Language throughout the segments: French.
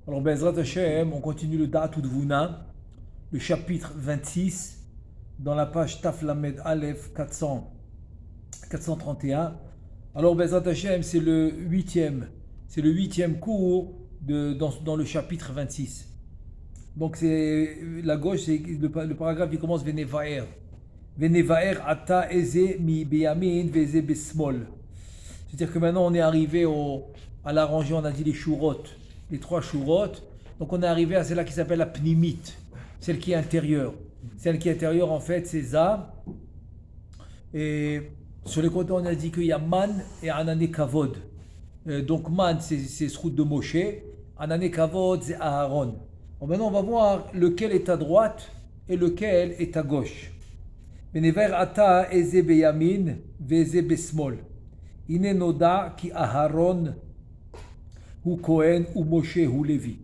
Alors, Bezrat Hashem, on continue le Da'atou Dvuna, le chapitre 26, dans la page Taf Lamed Aleph 431. Alors, Bezrat Hashem, c'est le huitième cours dans le chapitre 26. Donc, c'est la gauche, c'est le paragraphe qui commence Venevaer. Venevaer ata eze mi beyamin veze besmol. C'est-à-dire que maintenant, on est arrivé à la rangée, on a dit les chourotes, les trois chourotes. Donc, on est arrivé à celle-là qui s'appelle la pnimite, celle qui est intérieure. Celle qui est intérieure, en fait, c'est Za. Et sur les côtés, on a dit qu'il y a Man et Anane Kavod. Donc, Man, c'est ce route de Moshe. Anane Kavod, c'est Aaron. Bon, maintenant, on va voir lequel est à droite et lequel est à gauche. Benever ata eze beyamin veze besmol. Ine noda ki Aharon ou Cohen ou Moshe ou Lévi.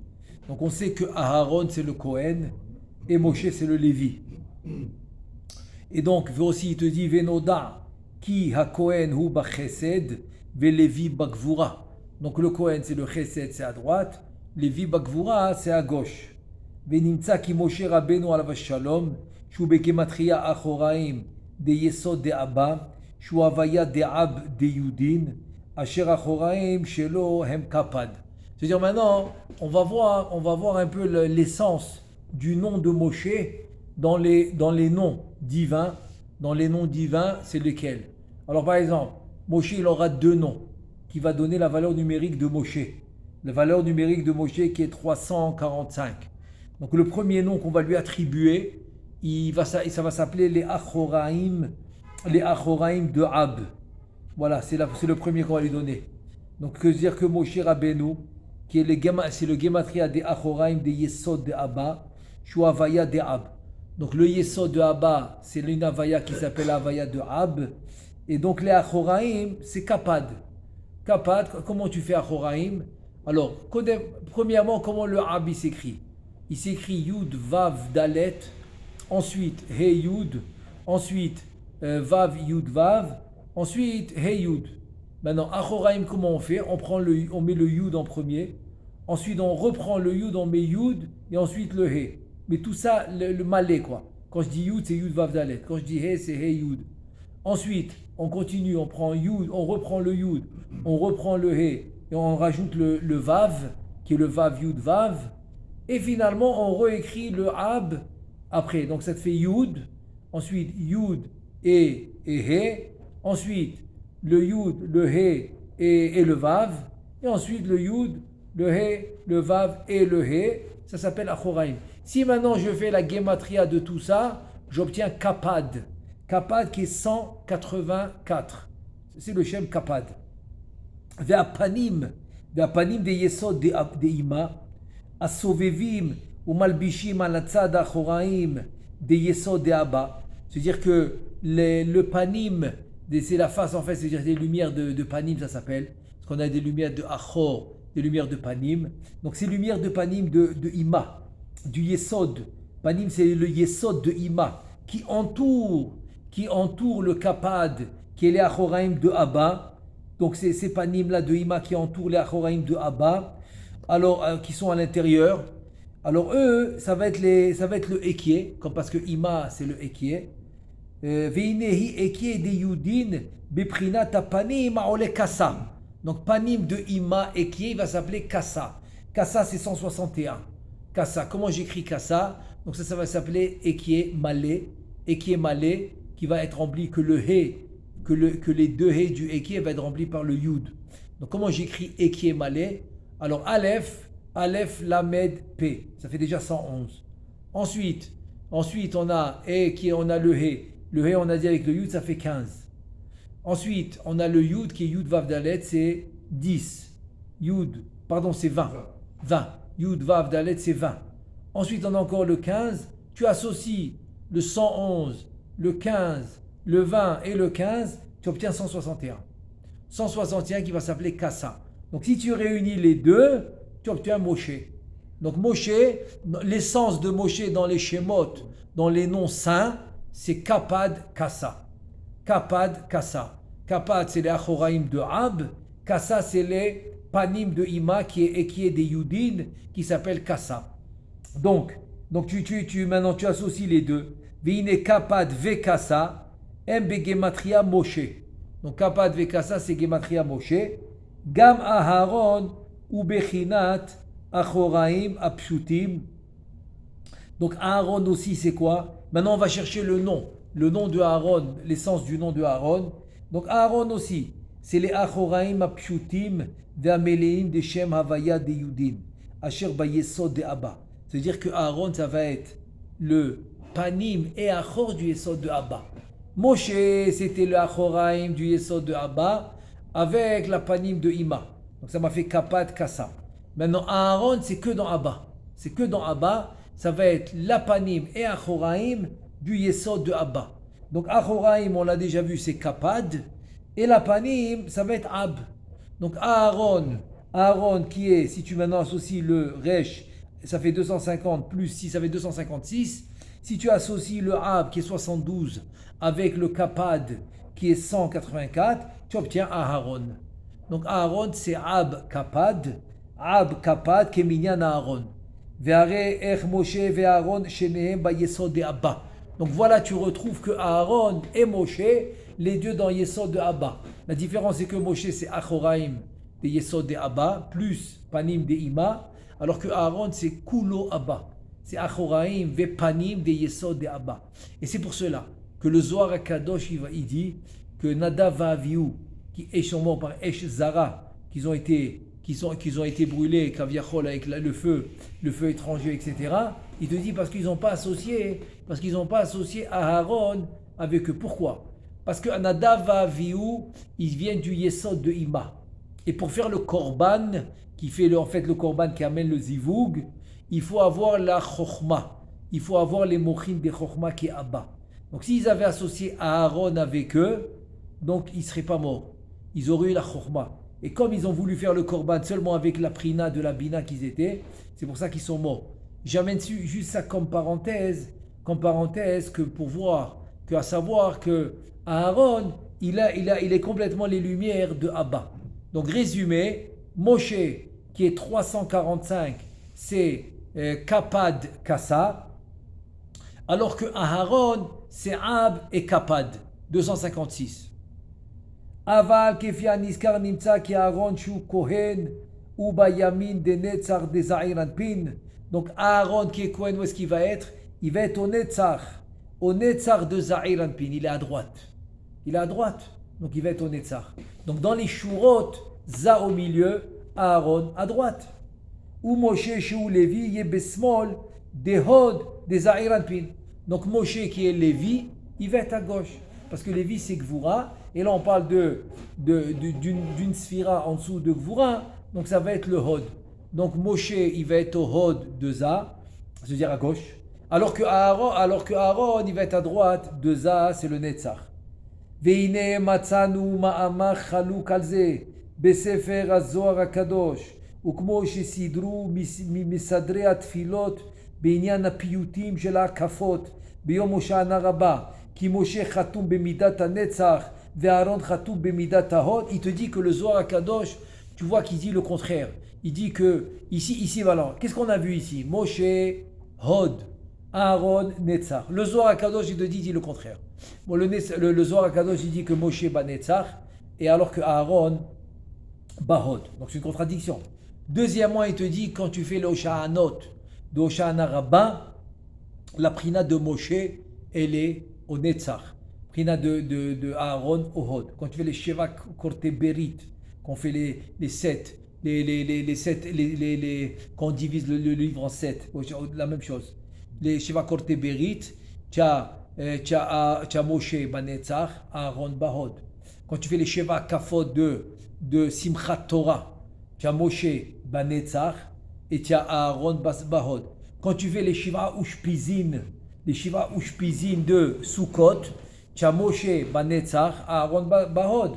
Donc on sait que Aharon c'est le Cohen et Moshe c'est le Lévi. Et donc aussi il te dit Venoda ki ha Cohen ou ba Chesed ve Lévi bagvura. Donc le Cohen c'est le Chesed, c'est à droite, Lévi bagvura c'est à gauche. Venimtsa ki Moshe Rabbeinu alav shalom shu bekematria achoraim de yesod de Abba שהוא הוויה דעב דיודין, אשר אחוראים שלו הם kapad. C'est-à-dire maintenant, on va voir un peu l'essence du nom de Moshe dans les noms divins. Dans les noms divins, c'est lesquels? Alors par exemple, Moshe, il aura deux noms qui va donner la valeur numérique de Moshe. La valeur numérique de Moshe qui est 345. Donc le premier nom qu'on va lui attribuer, ça va s'appeler les Achoraim de Ab. Voilà, c'est le premier qu'on va lui donner. Donc, que dire que Moshe Rabbeinu, c'est le Gematria des Achoraim des Yesod de Abba, Shuavaya de Ab. Donc, le Yesod de Abba, c'est une Avaya qui s'appelle Avaya de Ab. Et donc, les Achoraim, c'est Kapad. Kapad, comment tu fais Achoraim? Alors, premièrement, comment le Ab il s'écrit? Il s'écrit Yud, Vav, Dalet, ensuite He Yud, ensuite Vav, Yud, Vav, ensuite He Yud. Maintenant, Achoraim, comment on fait? On met le Yud en premier, ensuite on reprend le Yud, on met Yud, et ensuite le He. Mais tout ça, le malais quoi. Quand je dis Yud, c'est Yud, Vav, Dalet. Quand je dis He, c'est He, Yud. Ensuite, on continue, on prend Yud, on reprend le Yud, on reprend le He, et on rajoute le Vav, qui est le Vav, Yud, Vav. Et finalement, on réécrit le Ab après. Donc ça te fait Yud, ensuite Yud, et He, ensuite le Yud, le He et le Vav, et ensuite le Yud, le He, le Vav et le He, ça s'appelle Achoraim. Si maintenant je fais la gematria de tout ça, j'obtiens Kapad. Kapad qui est 184. C'est le Shem Kapad. Ve'apanim de Yesod de Ima, Asovevim ou Malbishim alatzad Achoraim de Yesod de Abba. C'est-à-dire que le panim, c'est la face en fait, c'est-à-dire des lumières de panim, ça s'appelle. Parce qu'on a des lumières de achor, des lumières de panim. Donc ces lumières de panim de ima, du yesod. Panim, c'est le yesod de ima qui entoure le kapad, qui est les achoraim de Abba. Donc ces panim-là de ima qui entourent les achoraim de Abba, alors qui sont à l'intérieur. Alors eux, ça va être le ekié, comme parce que ima c'est le ekié. Veinehi ekié de yudin beprinat panim aole kassa. Donc panim de ima ekié, il va s'appeler kassa. Kassa c'est 161. Kassa, comment j'écris kassa? Donc ça va s'appeler ekié malé qui va être rempli que le he, que les deux he du ekié va être rempli par le yud. Donc comment j'écris ekié malé? Alors Aleph, Lamed, P. Ça fait déjà 111. Ensuite on a le He. Le He, on a dit avec le Yud, ça fait 15. Ensuite, on a le Yud qui est Yud Vav Dalet, c'est 10. C'est 20. 20. Yud Vav Dalet, c'est 20. Ensuite, on a encore le 15. Tu associes le 111, le 15, le 20 et le 15, tu obtiens 161. 161 qui va s'appeler Kassa. Donc si tu réunis les deux, tu obtiens Moshe. Donc Moshe, l'essence de Moshe dans les Shemot, dans les noms saints, c'est Kapad Kassa. Kapad Kassa. Kapad, c'est les Achoraim de Ab. Kassa, c'est les panim de Ima qui est des Yudin qui s'appelle Kassa. Donc maintenant tu associes les deux. Veine Kapad ve Kassa, M Gematria Moshe. Donc Kapad ve Kassa c'est Gematria Moshe. Gam Aharon ou Bechinat Achoraim Apshutim. Donc Aaron aussi c'est quoi? Maintenant on va chercher le nom de Aaron, l'essence du nom de Aaron. Donc Aaron aussi, c'est les Achoraim Apshutim Ve'ameleim de Shem Havaya de Yudim, Asher Bayesod de Abba. C'est-à-dire que Aaron ça va être le Panim et Achor du Yesod de Abba. Moshe c'était le Achoraim du Yesod de Abba avec la Panim de Ima. Donc ça m'a fait Kapad Kassa. Maintenant Aaron c'est que dans Abba. C'est que dans Abba. Ça va être l'Apanim et Achoraim du Yesod de Abba. Donc Achoraim, on l'a déjà vu, c'est Kapad. Et l'Apanim, ça va être Ab. Donc Aaron qui est, si tu maintenant associes le Resh, ça fait 250 plus 6, ça fait 256. Si tu associes le Ab qui est 72 avec le Kapad qui est 184, tu obtiens Aaron. Donc Aaron, c'est Ab Kapad qui est Minyan Aaron. Donc voilà, tu retrouves que Aaron et Moshe, les deux dans Yesod de Abba. La différence c'est que Moshe c'est Achoraim de Yesod de Abba, plus Panim de Ima, alors que Aaron c'est Kulo Abba. C'est Achoraim ve Panim de Yesod de Abba. Et c'est pour cela que le Zohar HaKadosh il dit que Nadav va'Avihu, qui est sûrement par Esh Zara, qu'ils ont été brûlés, Kaviachol, avec le feu étranger, etc. Il te dit parce qu'ils n'ont pas associé Aaron avec eux. Pourquoi? Parce que Nadav va'Avihu, ils viennent du Yesod de Ima. Et pour faire le korban, qui fait le korban qui amène le zivug, il faut avoir la chokhma. Il faut avoir les mochin de chokhma qui est Abba. Donc s'ils avaient associé Aaron avec eux, donc ils ne seraient pas morts. Ils auraient eu la chokhma. Et comme ils ont voulu faire le korban seulement avec la prina de la bina qu'ils étaient, c'est pour ça qu'ils sont morts. J'amène juste ça comme parenthèse que pour voir, à savoir que Aaron, il est complètement les lumières de Abba. Donc résumé, Moshe qui est 345, c'est Kapad Kassa, alors que Aaron, c'est Ab et Kapad, 256. Aval kefia niskar nimtza ki Aaron shu kohen ou bayamin de netzar de Za'ir Anpin. Donc Aaron qui est kohen, où est-ce qu'il va être? Il va être au netzar de Za'ir Anpin. Il est à droite. Donc il va être au netzar. Donc dans les shurot, Za au milieu, Aaron à droite. Ou Moshe shu Levi ye besmol de Hod de Za'ir Anpin. Donc Moshe qui est Lévi, il va être à gauche. Parce que Lévi c'est Gvura. Et là, on parle d'une sphira en dessous de Gvura, donc ça va être le Hod. Donc Moshe, il va être au Hod de Za, c'est-à-dire à gauche. Alors que Aaron, il va être à droite de Za, c'est le Netzach. Veine matzanu ma'amach chaluk al ze, besefer az-Zohar HaKadosh, ukmo shesidru misadrei atfilot, בעניין הפיוטים של ההקפות, ביום הושענא רבה, כי משה חתום במידת הנצח, Ve'aron Chatou Bemidat Tahod, il te dit que le Zohar HaKadosh, tu vois qu'il dit le contraire. Il dit que, ici, voilà, qu'est-ce qu'on a vu ici? Moshe, Hod, Aaron, Netzach. Le Zohar HaKadosh, il te dit le contraire. Bon, le Zohar HaKadosh, il dit que Moshe ba Netzach, et alors que Aaron ba Hod. Donc c'est une contradiction. Deuxièmement, il te dit, quand tu fais le Hosha'anot, de Hosha'ana Rabbah, la prina de Moshe, elle est au Netzach. Prina de Aaron au Hod. Quand tu fais les Sheva Korte Berit, qu'on fait les 7, quand on divise le livre en 7, la même chose. Les Sheva Korte Berit, tu as Moshe Banetzach, Aaron Bahod. Quand tu fais les Sheva Kafot de Simchat Torah, tu as Moshe Banetzach et tu as Aaron Bahod. Quand tu fais les Shiva Ushpizin de Sukkot, tu as Moshe Banetzach, Aaron Bahod.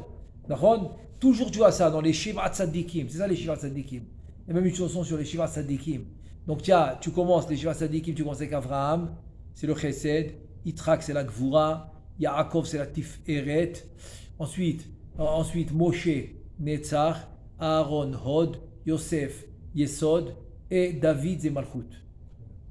Toujours tu as ça dans les Shiva Tzadikim. C'est ça les Shiva Tzadikim. Il y a même une chanson sur les Shiva Tzadikim. Donc tu commences les Shiva Tzadikim, tu commences avec Avraham, c'est le Chesed, Yitrak c'est la Gvura, Yaakov c'est la Tiferet. Ensuite Moshe Netzach, Aaron, Hod, Yosef, Yesod, et David, Zemalchut.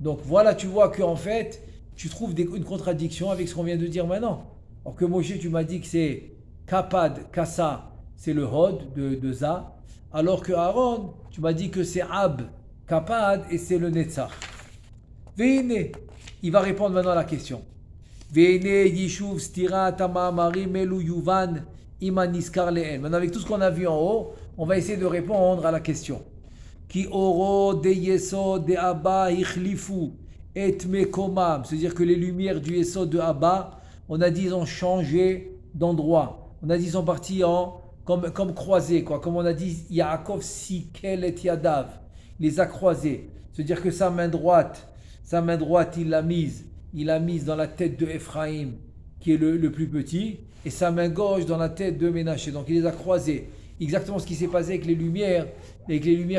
Donc voilà, tu vois qu'en fait, tu trouves une contradiction avec ce qu'on vient de dire maintenant. Alors que Moshe, tu m'as dit que c'est Kapad, Kassa, c'est le Hod de Za, alors que Aaron, tu m'as dit que c'est Ab, Kapad, et c'est le Netzach. Veine, il va répondre maintenant à la question. Veine, Yishuv, Stira, Tamamari, Melu, Yuvan, Imaniskar, Leel. Maintenant, avec tout ce qu'on a vu en haut, on va essayer de répondre à la question. Ki oro de Yesod de Abba ichlifu et mekomam. C'est-à-dire que les lumières du Yesod de Abba, on a dit ils ont changé d'endroit. On a dit ils sont partis comme croisés, quoi. Comme on a dit, Yaakov sikel et yadav. Il les a croisés. C'est-à-dire que sa main droite, il l'a mise dans la tête de Ephraïm, qui est le plus petit, et sa main gauche dans la tête de Ménaché. Donc il les a croisés. Exactement ce qui s'est passé avec les lumières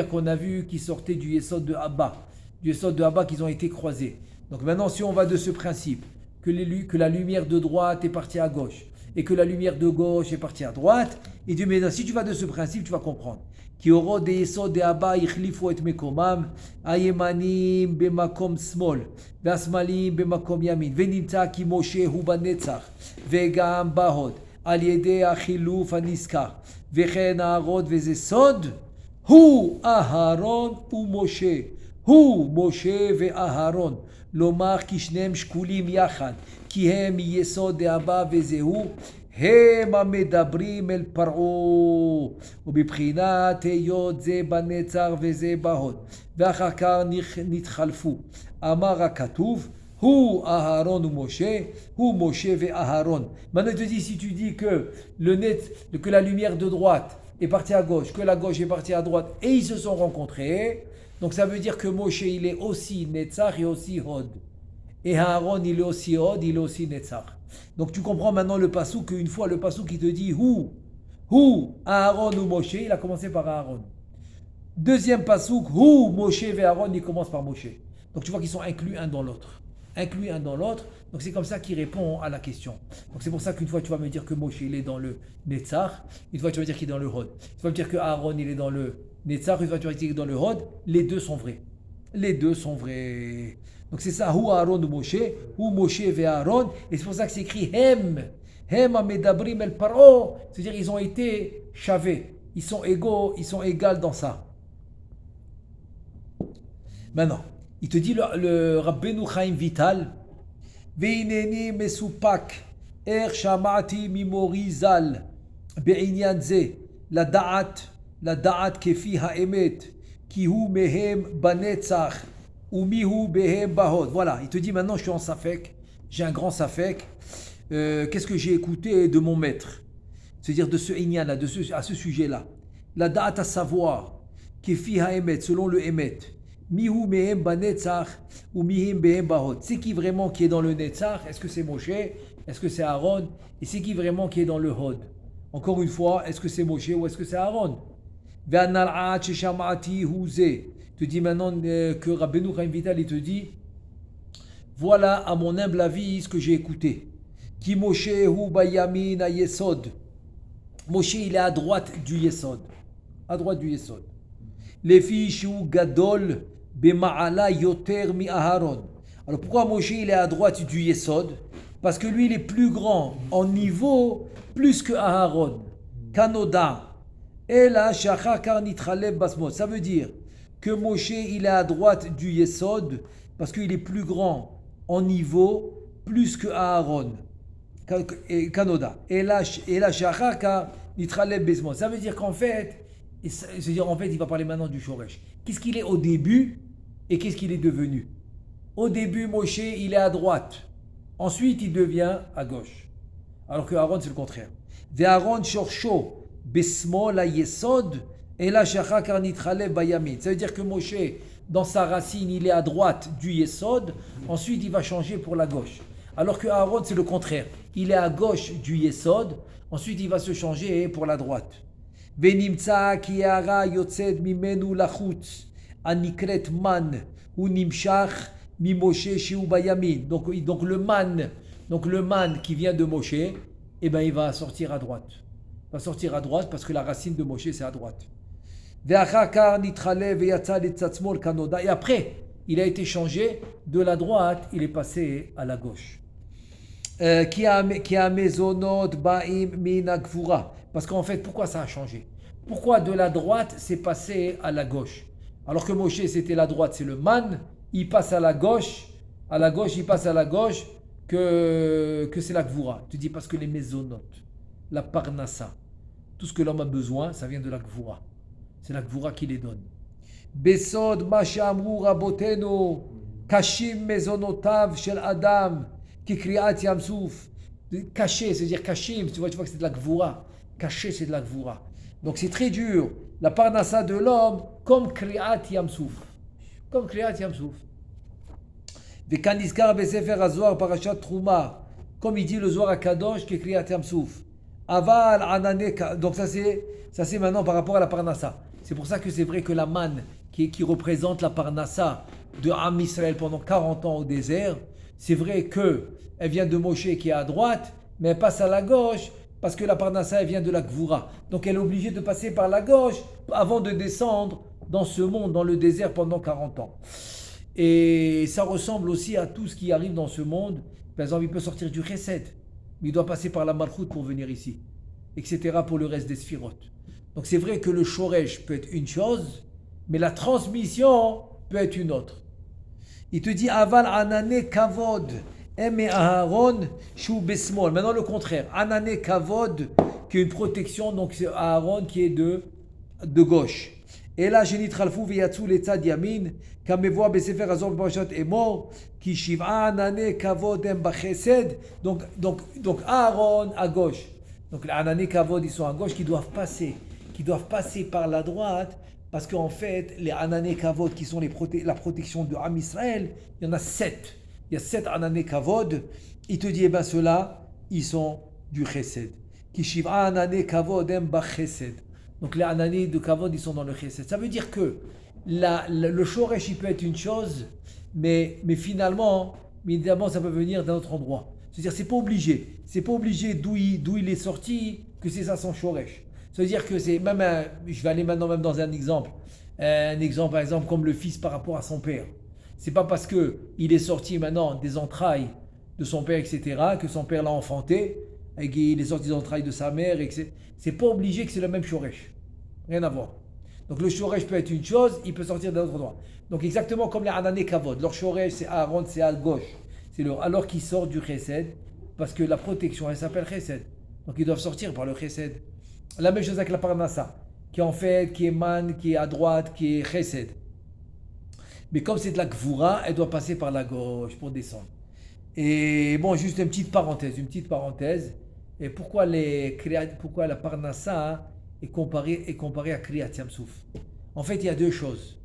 qu'on a vues qui sortaient du Yesod de Abba. Du Yesod de Abba qu'ils ont été croisés. Donc maintenant, si on va de ce principe, que la lumière de droite est partie à gauche, et que la lumière de gauche est partie à droite, et Dieu, maintenant, si tu vas de ce principe, tu vas comprendre. Ki oro de Yesod de Abba ichlifu et mekomam, ayemanim bemakom smol, והשמאלים במקום ימין, ונמצא כי משה הוא בנצח, וגם בהוד, על ידי החילוף הנזכר, וכן הארון וזה סוד, הוא אהרון ומשה, הוא משה ואהרון, לומר כי שניהם שקולים יחד, כי הם מיסוד דאבא וזהו, הם המדברים אל פרעה, ובבחינת היות זה בנצח וזה בהוד, ואחר כך נתחלפו. אמר הכתוב, הוא אהרון ומשה, הוא משה ואהרון. Maintenant, je te dis, si tu dis que la lumière de droite est partie à gauche, que la gauche est partie à droite, et ils se sont rencontrés, donc ça veut dire que Moshe, il est aussi Netzach et aussi Hod. Et Aaron, il est aussi Hod, il est aussi Netzach. Donc tu comprends maintenant le passouk, qu'une fois le passouk qui te dit Hu, Aaron ou Moshe, il a commencé par Aaron. Deuxième passouk, Hu, Moshe et Aaron, il commence par Moshe. Donc tu vois qu'ils sont inclus un dans l'autre. Donc c'est comme ça qu'il répond à la question. Donc c'est pour ça qu'une fois tu vas me dire que Moshe il est dans le Netzach, une fois tu vas dire qu'il est dans le Hod. Tu vas me dire que Aaron il est dans le Netzach, une fois tu vas dire qu'il est dans le Hod. Les deux sont vrais. Donc c'est ça, Hu Aaron ou Moshe, Hu Moshe et Aaron. Et c'est pour ça que c'est écrit Hem amedabrim el paro. C'est-à-dire ils ont été chavés. Ils sont égaux dans ça. Maintenant, il te dit le Rabbeinu Chaim Vital, Veineni mesupak er shamati mimori zal be'inyan ze la da'at kefi ha'emet ki hu mehem banetzach ou mihu behem bahod. Voilà, il te dit maintenant je suis en safek, j'ai un grand safek. Qu'est-ce que j'ai écouté de mon maître? C'est-à-dire de ce inyan là, à ce sujet-là. La da'at à savoir kefi ha'emet selon le emet. Mihu mehem banetzach ou mihim behem bahod. C'est qui vraiment qui est dans le netzach? Est-ce que c'est Moshe? Est-ce que c'est Aaron? Et c'est qui vraiment qui est dans le hod? Encore une fois, est-ce que c'est Moshe ou est-ce que c'est Aaron? Ve'anal'at sheshamati hu ze. Te dit maintenant que Rabbeinu Chaim Vital il te dit voilà à mon humble avis ce que j'ai écouté. Ki Moshe hu bayamin a yesod. Moshe il est à droite du yesod. Les filles shu gadol bema'ala yoter mi Aharon. Alors pourquoi Moshe il est à droite du Yesod? Parce que lui il est plus grand en niveau plus que Aharon. Kanoda. Ela shachakar nitraleb basmod. Ça veut dire que Moshe il est à droite du Yesod parce qu'il est plus grand en niveau plus que Aharon. Kanoda. Ela shachakar nitraleb basmod. Ça veut dire qu'en fait, il va parler maintenant du Shoresh. Qu'est-ce qu'il est au début et qu'est-ce qu'il est devenu? Au début, Moshe, il est à droite. Ensuite, il devient à gauche. Alors que Aaron, c'est le contraire. Ve'Aaron shorsho besmol hayesod ela shachakar nitralev bayamin. Ça veut dire que Moshe, dans sa racine, il est à droite du Yesod. Ensuite, il va changer pour la gauche. Alors que Aaron, c'est le contraire. Il est à gauche du Yesod. Ensuite, il va se changer pour la droite. ונמצא כי הערה יוצאת ממנו לחוץ, הנקראת מן, הוא נמשך ממשה שהוא בימין. Donc le man qui vient de Moshe, eh ben il va sortir à droite. Il va sortir à droite parce que la racine de Moshe c'est à droite. Et après, il a été changé de la droite, il est passé à la gauche. Parce qu'en fait, pourquoi ça a changé? Pourquoi de la droite c'est passé à la gauche? Alors que Moshe c'était la droite, c'est le man, il passe à la gauche, il passe à la gauche, que c'est la Gvura. Tu dis parce que les mésonotes, la parnassa, tout ce que l'homme a besoin, ça vient de la Gvura. C'est la Gvura qui les donne. Besod Mashamru Raboteno, Kashim Mezonotav Shel Adam, Kikriat Yamsouf. Caché, c'est-à-dire Kashim, tu vois que c'est de la Gvura. Caché, c'est de la Gvura. Donc c'est très dur. La parnassa de l'homme, comme Kriat Yamsouf. Comme Kriat Yamsouf. Vekanizkar Besefer Azoar Parashat Trouma. Comme il dit le Zohar Kadosh, qui est Kriat Yamsouf. Aval Anane. Donc ça c'est maintenant par rapport à la parnassa. C'est pour ça que c'est vrai que la manne qui représente la parnassa de Am Israël pendant 40 ans au désert, c'est vrai qu'elle vient de Moshe qui est à droite, mais elle passe à la gauche parce que la parnassa elle vient de la Gvura. Donc elle est obligée de passer par la gauche avant de descendre dans ce monde, dans le désert pendant 40 ans. Et ça ressemble aussi à tout ce qui arrive dans ce monde. Par exemple, il peut sortir du Chesed, mais il doit passer par la Malchut pour venir ici, etc. pour le reste des Sphirot. Donc c'est vrai que le Shoresh peut être une chose, mais la transmission peut être une autre. Il te dit Aval Anane Kavod, Eme Aharon, Shu Besmol. Maintenant le contraire. Anane Kavod, qui est une protection, donc c'est Aharon qui est de gauche. Et là, Genit Ralfou Veyatsu Letzad Yamin, Kamevoa Besefer Azor Bachat Emor, Ki Shiv'a Anane Kavod Em Bachesed. Donc Aharon à gauche. Donc les Anane Kavod, ils sont à gauche, qui doivent passer par la droite, parce qu'en fait, les Anane Kavod qui sont la protection de Am Israël, il y en a 7. Il y a 7 Anane Kavod. Il te dit, ceux-là, ils sont du Chesed. Ki Shiv'a Anane Kavod Em Bachesed. Donc les Anane de Kavod, ils sont dans le Chesed. Ça veut dire que le Shoresh, il peut être une chose, mais finalement, ça peut venir d'un autre endroit. C'est-à-dire, c'est pas obligé d'où il est sorti, que c'est ça son Shoresh. Ça veut dire que c'est même je vais aller maintenant même dans un exemple. Un exemple, par exemple, comme le fils par rapport à son père. C'est pas parce que il est sorti maintenant des entrailles de son père, etc., que son père l'a enfanté, et qu'il est sorti des entrailles de sa mère, etc. C'est pas obligé que c'est le même Shoresh. Rien à voir. Donc le Shoresh peut être une chose, il peut sortir d'un autre endroit. Donc exactement comme les Anane Kavod. Leur Shoresh, c'est Aaron, c'est à gauche. Alors qu'ils sortent du Chesed, parce que la protection, elle s'appelle Chesed. Donc ils doivent sortir par le Chesed. La même chose avec la parnassa, qui est man, qui est à droite, qui est chesed. Mais comme c'est de la gvura, elle doit passer par la gauche pour descendre. Et bon, juste une petite parenthèse. Et pourquoi la parnassa est comparée à Kriyat Yamsouf? En fait, il y a deux choses.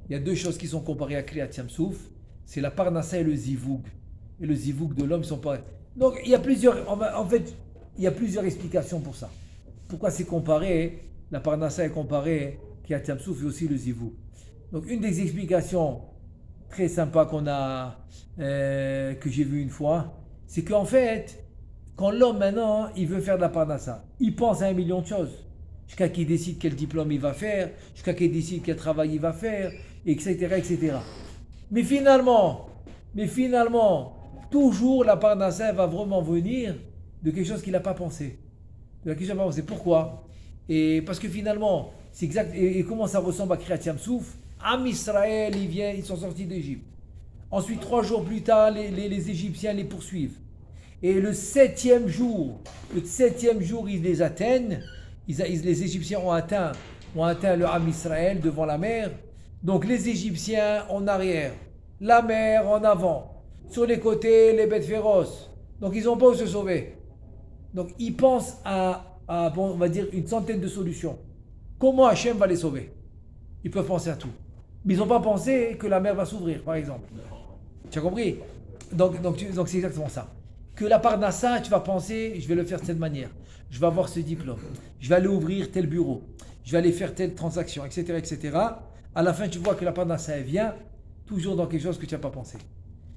Il y a deux choses qui sont comparées à Kriyat Yamsouf. C'est la parnassa et le zivoug. Et le zivoug de l'homme sont pareils. Donc, il y a plusieurs explications pour ça. Pourquoi c'est comparé? La parnassa est comparée Kriyat Yamsouf et aussi le zivou. Donc une des explications très sympas que j'ai vu une fois, c'est qu'en fait, quand l'homme maintenant, il veut faire de la parnassa, il pense à 1 million de choses. Jusqu'à qu'il décide quel diplôme il va faire, jusqu'à qu'il décide quel travail il va faire, etc., etc. Mais finalement, toujours la parnassa va vraiment venir de quelque chose qu'il n'a pas pensé. De la question, c'est pourquoi? Et parce que finalement, c'est exact. Et comment ça ressemble à Kriyat Yamsouf? Am Israël, ils sont sortis d'Égypte. Ensuite, 3 jours plus tard, les Égyptiens les poursuivent. Et le 7e jour, ils les atteignent. Les Égyptiens ont atteint le Am Israël devant la mer. Donc les Égyptiens en arrière, la mer en avant, sur les côtés, les bêtes féroces. Donc ils n'ont pas où se sauver. Donc ils pensent on va dire, une centaine de solutions. Comment Hachem va les sauver? Ils peuvent penser à tout. Mais ils n'ont pas pensé que la mer va s'ouvrir, par exemple. Tu as compris? Donc c'est exactement ça. Que la parnassa, tu vas penser, je vais le faire de cette manière. Je vais avoir ce diplôme. Je vais aller ouvrir tel bureau. Je vais aller faire telle transaction, etc., etc. À la fin, tu vois que la parnassa, elle vient toujours dans quelque chose que tu n'as pas pensé.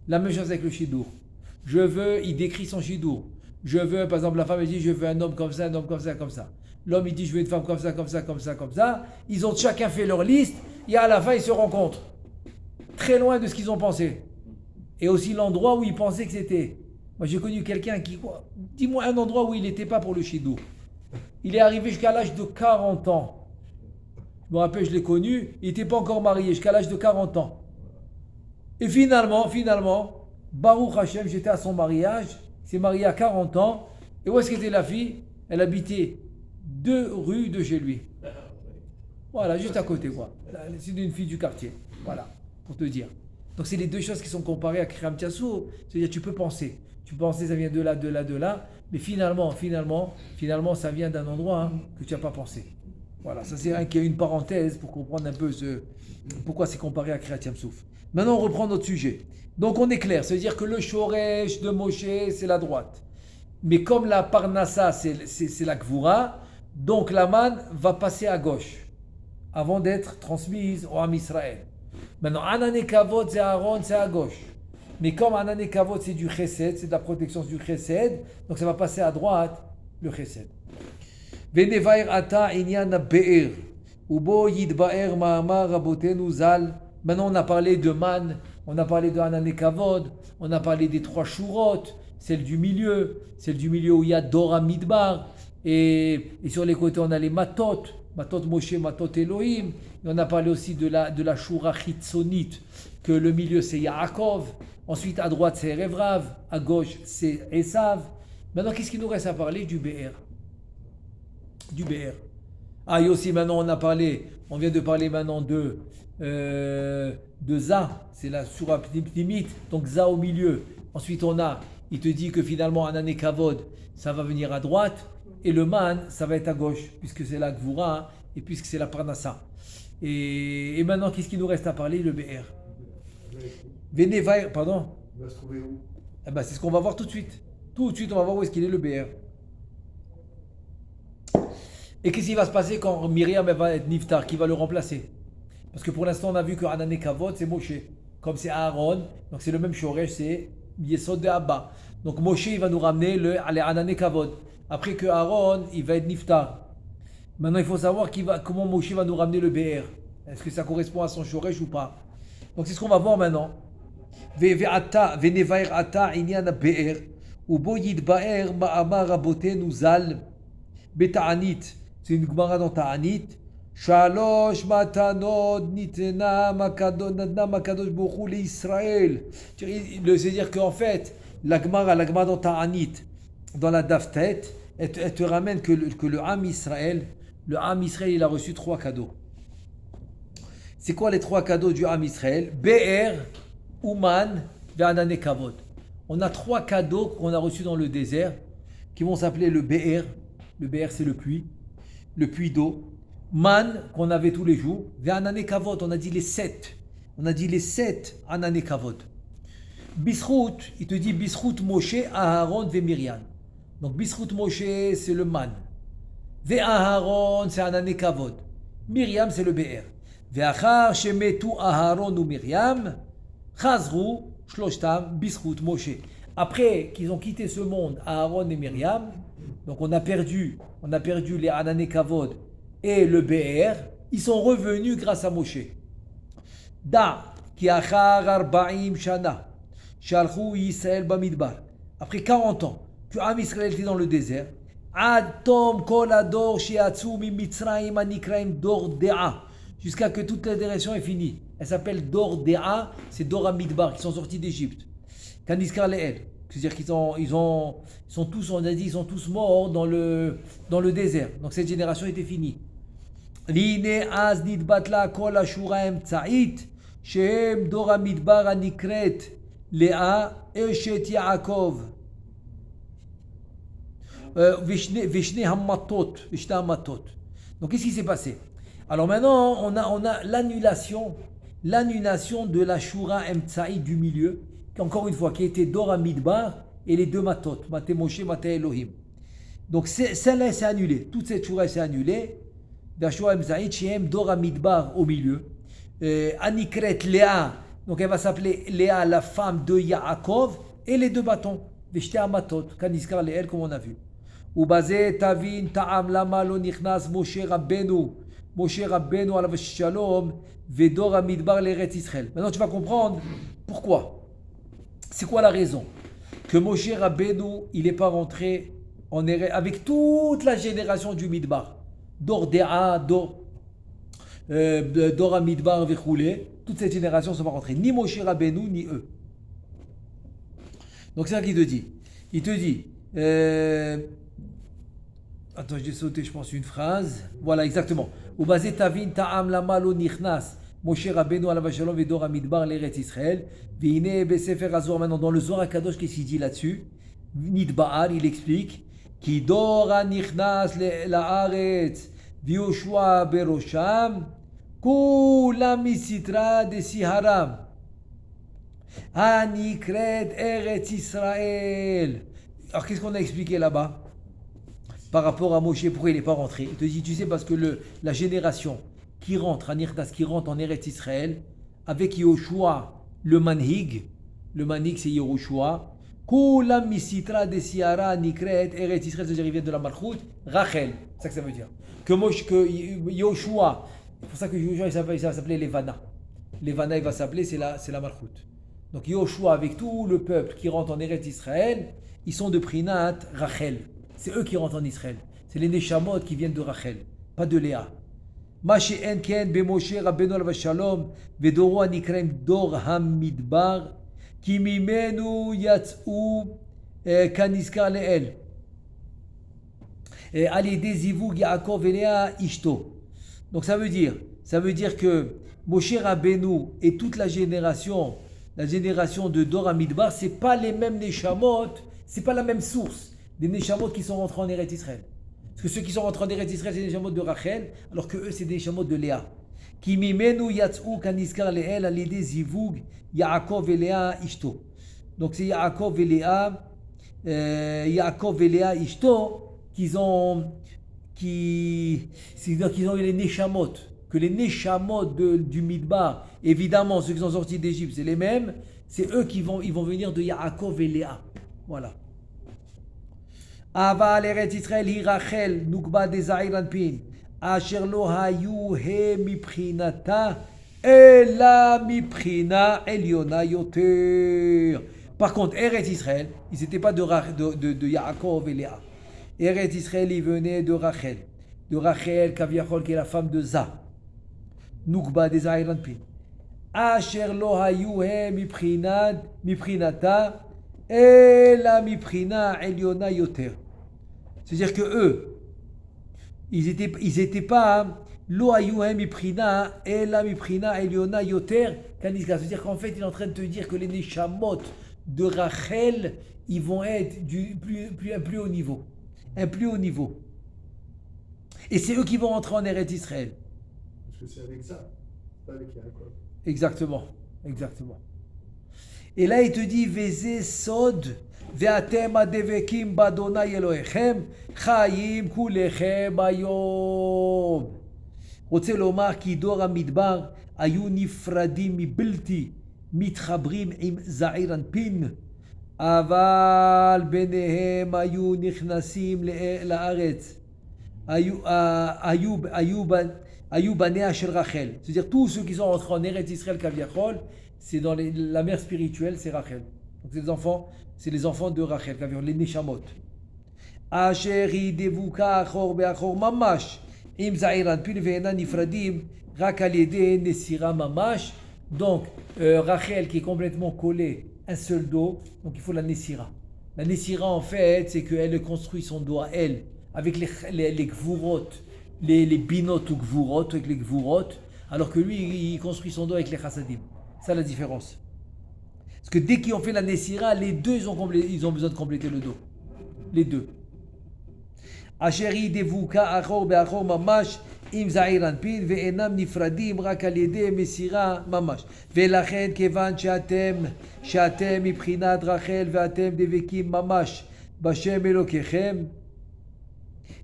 La même chose avec le shidour. Il décrit son shidour. Par exemple, la femme elle dit, je veux un homme comme ça, comme ça. l'homme il dit je veux une femme comme ça, comme ça, comme ça, comme ça. Ils ont chacun fait leur liste et à la fin ils se rencontrent. Très loin de ce qu'ils ont pensé. Et aussi l'endroit où ils pensaient que c'était. Moi j'ai connu quelqu'un qui, dis-moi un endroit où il n'était pas pour le shidou. Il est arrivé jusqu'à l'âge de 40 ans. Je me rappelle, je l'ai connu, il n'était pas encore marié jusqu'à l'âge de 40 ans. Et finalement, Baruch Hashem, j'étais à son mariage, il s'est marié à 40 ans. Et où est-ce qu'était la fille? Elle habitait 2 rues de chez lui. Voilà, juste à côté quoi. C'est une fille du quartier. Voilà, pour te dire. Donc c'est les deux choses qui sont comparées à Kriam Tiassou. C'est-à-dire tu peux penser. Tu peux penser ça vient de là, de là, de là. Mais finalement, ça vient d'un endroit que tu n'as pas pensé. Voilà, ça c'est qu'il y a une parenthèse pour comprendre un peu pourquoi c'est comparé à Kriyat Yam Souf. Maintenant on reprend notre sujet. Donc on est clair, c'est-à-dire que le Shoresh de Moshe c'est la droite. Mais comme la Parnassa c'est la Gvura, donc la manne va passer à gauche avant d'être transmise au Am Israël. Maintenant Anané Kavod c'est Aaron, c'est à gauche. Mais comme Anané Kavod c'est du Chesed, c'est de la protection du Chesed, donc ça va passer à droite le Chesed. Venevair ata inyan be'er ubo yidba'er ma'amar rabotenu zal. Maintenant on a parlé de man, on a parlé de Anané Kavod, on a parlé des 3 shurot, celle du milieu où il y a Dora Midbar, et sur les côtés on a les matot Moshe, matot Elohim, et on a parlé aussi de la shura chitzonit, que le milieu c'est Yaakov, ensuite à droite c'est Revrav, à gauche c'est Esav. Maintenant qu'est-ce qu'il nous reste à parler du Be'er? Du BR. Ah, et aussi maintenant on vient de parler maintenant de Za, c'est la Surah Pnimit, donc Za au milieu. Ensuite il te dit que finalement Anané Kavod, ça va venir à droite, et le Man, ça va être à gauche, puisque c'est la Gvura, et puisque c'est la Parnassa. Et maintenant, qu'est-ce qu'il nous reste à parler? Le BR. Venevair, pardon? Il va se trouver où? Eh ben, c'est ce qu'on va voir tout de suite. Tout de suite, on va voir où est-ce qu'il est le BR. Et qu'est-ce qui va se passer quand Myriam va être Niftar, qui va le remplacer? Parce que pour l'instant, on a vu que Anané Kavod, c'est Moshe. Comme c'est Aaron, donc c'est le même Shoresh, c'est Yesod de Abba. Donc Moshe, il va nous ramener le Anané Kavod. Après que Aaron, il va être Niftar. Maintenant, il faut savoir comment Moshe va nous ramener le BR. Est-ce que ça correspond à son Shoresh ou pas? Donc c'est ce qu'on va voir maintenant. Venevair ata inyan BR. Ubo yidba'er ma'amar rabotenu zal beta'anit. C'est une Gemara dans Ta'anit. Shalosh matanot nitena makadosh bochou l'Israël. C'est-à-dire qu'en fait, la Gemara dans Ta'anit, dans la Daftet, elle te ramène que le Am Israël, il a reçu 3 cadeaux. C'est quoi les 3 cadeaux du Am Israël? Be'er, Uman, Ve'anané Kavod. On a 3 cadeaux qu'on a reçus dans le désert, qui vont s'appeler le Be'er. Le Be'er, c'est le puits d'eau. Man, qu'on avait tous les jours. Ve'anané Kavod, on a dit les 7. On a dit les 7 Anané Kavod. Bisrout, il te dit Bisrout Moshe, Aharon, Ve Myriam. Donc Bisrout Moshe, c'est le man. Ve Aharon, c'est Anané Kavod. Myriam, c'est le Be'er. Ve'achar shemetu Aharon ou Myriam, Chazru, Shloshtam, Bisrout Moshe. Après qu'ils ont quitté ce monde, Aaron et Myriam, donc on a perdu les Anané Kavod et le BR, ils sont revenus grâce à Moshe. Da, ki achar arba'im shana, shalchu Yisrael bamidbar. Après 40 ans, que Am Israël était dans le désert, ad tom kol ador shiatsu mi Mitzrayim anikraim dor dea, jusqu'à que toute la direction est finie. Elle s'appelle dor dea, c'est Dor Amidbar, qui sont sortis d'Égypte. Kaniskar Leel. C'est-à-dire qu'ils sont tous, on a dit, ils sont tous morts dans le désert. Donc cette génération était finie. Vine az nidbatla kol ashura emtsa'it shehem dor hamidbar anikret Léa eshet Yaakov vishne hammatot. Donc qu'est-ce qui s'est passé? Alors maintenant on a l'annulation de la shura emtsa'it du milieu, encore une fois, qui était Dor Hamidbar et les 2 matot, Maté Moshe, Maté Elohim. Donc celle-là s'est annulée, toute cette shura s'est annulée. Dashua Emzaït, Shem Dor Hamidbar au milieu. Anikret Léa, donc elle va s'appeler Léa, la femme de Yaakov, et les 2 bâtons, Veshte Amatot, Kaniskar Leel, comme on a vu. ובזה תבין טעם למה לא נכנס משה רבנו עליו השלום ודור המדבר לארץ ישראל. Maintenant tu vas comprendre pourquoi. C'est quoi la raison que Moshe Rabbeinu il n'est pas rentré en Eretz avec toute la génération du Midbar, Dor Dea, Dor Amidbar Vechoulé, toute cette génération ne sont pas rentrées, ni Moshe Rabbeinu ni eux. Donc c'est ça qu'il te dit. Il te dit, attends, j'ai sauté, je pense, une phrase. Voilà, exactement. Ubazé tavin ta'am lama lo nichnas. Moshe Rabbeinu alav shalom vedor amidbar l'Eretz Israël. Vine besefer Azor. Maintenant, dans le Zohar HaKadosh, qu'est-ce qu'il dit là-dessus? Nidba'al, il explique. Ki dora nichnas la'aretz. Vioshua berosham. Kulam misitra de siharam. Anikret Eretz Israël. Alors qu'est-ce qu'on a expliqué là-bas par rapport à Moshe, pourquoi il n'est pas rentré? Il te dit, tu sais, parce que la génération qui rentre, Anirtas, qui rentre en Eretz Israël, avec Yoshua, le manhig c'est Yehoshua, Kulam misitra de siara nikret Eretz Israël, c'est-à-dire il vient de la Malchut, Rachel, c'est ça que ça veut dire. Que Yoshua, c'est pour ça que Yoshua il va s'appeler Levana. Levana il va s'appeler, c'est la Malchut. Donc Yoshua avec tout le peuple qui rentre en Eretz Israël, ils sont de Prinat Rachel. C'est eux qui rentrent en Israël. C'est les Neshamot qui viennent de Rachel, pas de Léa. Ma she'en ken b'Moshe Rabbeinu alav shalom v'doro anikrem dor hamidbar ki mimenu yatz'u kaniskar le'el al yedei zivug Yaakov ve'Léa ishto. Donc ça veut dire que Moshe Rabbeinu et toute la génération de Dor Hamidbar, c'est pas les mêmes Neshamot, c'est pas la même source des Neshamot qui sont rentrés en Eretz Israël. Parce que ceux qui sont rentrés en Eretz Israël, c'est des Neshamot de Rachel, alors que eux, c'est des Neshamot de Léa. Ki mimenu yatz'u kaniskar le'el al yedei zivug Yaakov ve'Léa ishto. Donc c'est Yaakov ve'Léa ishto qu'ils ont eu les Neshamot. Que les Neshamot du Midbar, évidemment, ceux qui sont sortis d'Égypte, c'est les mêmes, c'est eux qui vont venir de Yaakov et Léa. Voilà. Aval Eretz Israël hi Rachel nukba de Za'ir Anpin asher lo hayu he miprinata ela miprina eliona yoter. Par contre, Eretz Israël, ils n'étaient pas de Yaakov et Léa. Eretz Israël, ils venaient de Rachel. De Rachel, Kaviachol, qui est la femme de Za. Nukba des Aïranpin. Asher lo hayu he miprinata ela miprina eliona yoter. C'est-à-dire que eux, ils étaient pas lo hayu he miprina ela miprina eliona yoter kaniska. C'est-à-dire qu'en fait, il est en train de te dire que les neshamot de Rachel, ils vont être un plus haut niveau. Un plus haut niveau. Et c'est eux qui vont rentrer en Eretz Israël. Parce que c'est avec ça, pas avec Yaakov. Exactement. Et là, il te dit, Veze sod, ve'atem adevekim badonai Elohechem, chayim kulechem ayom. רוצה לומר כי דור המדבר היו נפרדים מבלתי מתחברים עם זעיר אנפין, אבל ביניהם היו נכנסים לארץ. Ayou Banea Shel Rachel. C'est-à-dire tous ceux qui sont rentrés en Eretz Israël Kaviachol, c'est dans la mère spirituelle, c'est Rachel. Donc c'est les enfants de Rachel, Kaviachol, les Neshamot. Asher devuka achor beachor mamash im za'iran pin ve'ena nifradim rak al yedei nesira mamash. Donc Rachel qui est complètement collée, un seul dos, donc il faut la nesira. La nesira en fait, c'est qu'elle construit son dos à elle, avec les gvurot, les binot ou gvurot, avec les gvurot, alors que lui, il construit son dos avec les chassadim. C'est la différence. Parce que dès qu'ils ont fait la Nessira, les deux, ils ont besoin de compléter le dos. Les deux. Asheri devuka achor beachor mamash im za'ir anpin ve'enam nifradim rak al yedei mesira mamash. Ve'lachen kevan she'atem mibchinat Rachel ve'atem devekim mamash b'shem Elokechem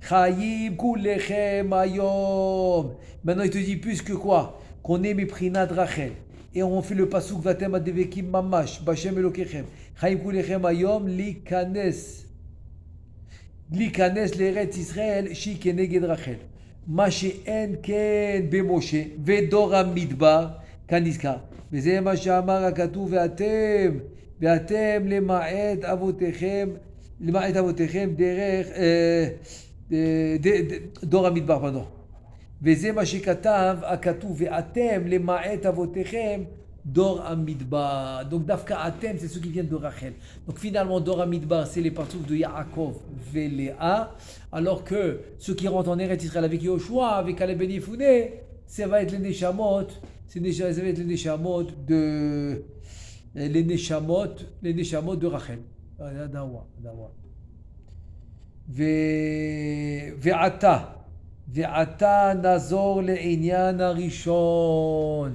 Chayim kulechem ayom. Maintenant, il te dit plus que quoi? Qu'on est miprinat Rachel. Et on fait le pasuk vatem adevekim mamash, bashem elokechem. Chayim kulechem ayom likanes. להיכנס לארץ ישראל שהיא כנגד רחל. מה שאין כן במשה ודור המדבר כנזכר. וזה מה שאמר הכתוב ואתם למעט אבותיכם דרך דור המדבר, פardon. וזה מה שכתב הכתוב ואתם למעט אבותיכם Dor Amidbar. Donc Dafka Atem, c'est ceux qui viennent de Rachel. Donc finalement, Dor Amidbar, c'est les partout de Yaakov et Léa. Alors que ceux qui rentrent en Eretz Israël avec Yoshua, avec Caleb Ben Yefouné, ça va être les Neshamot. Ça va être les Neshamot de de Rachel. Dawa. Ve'ata nazor le'inyan harishon.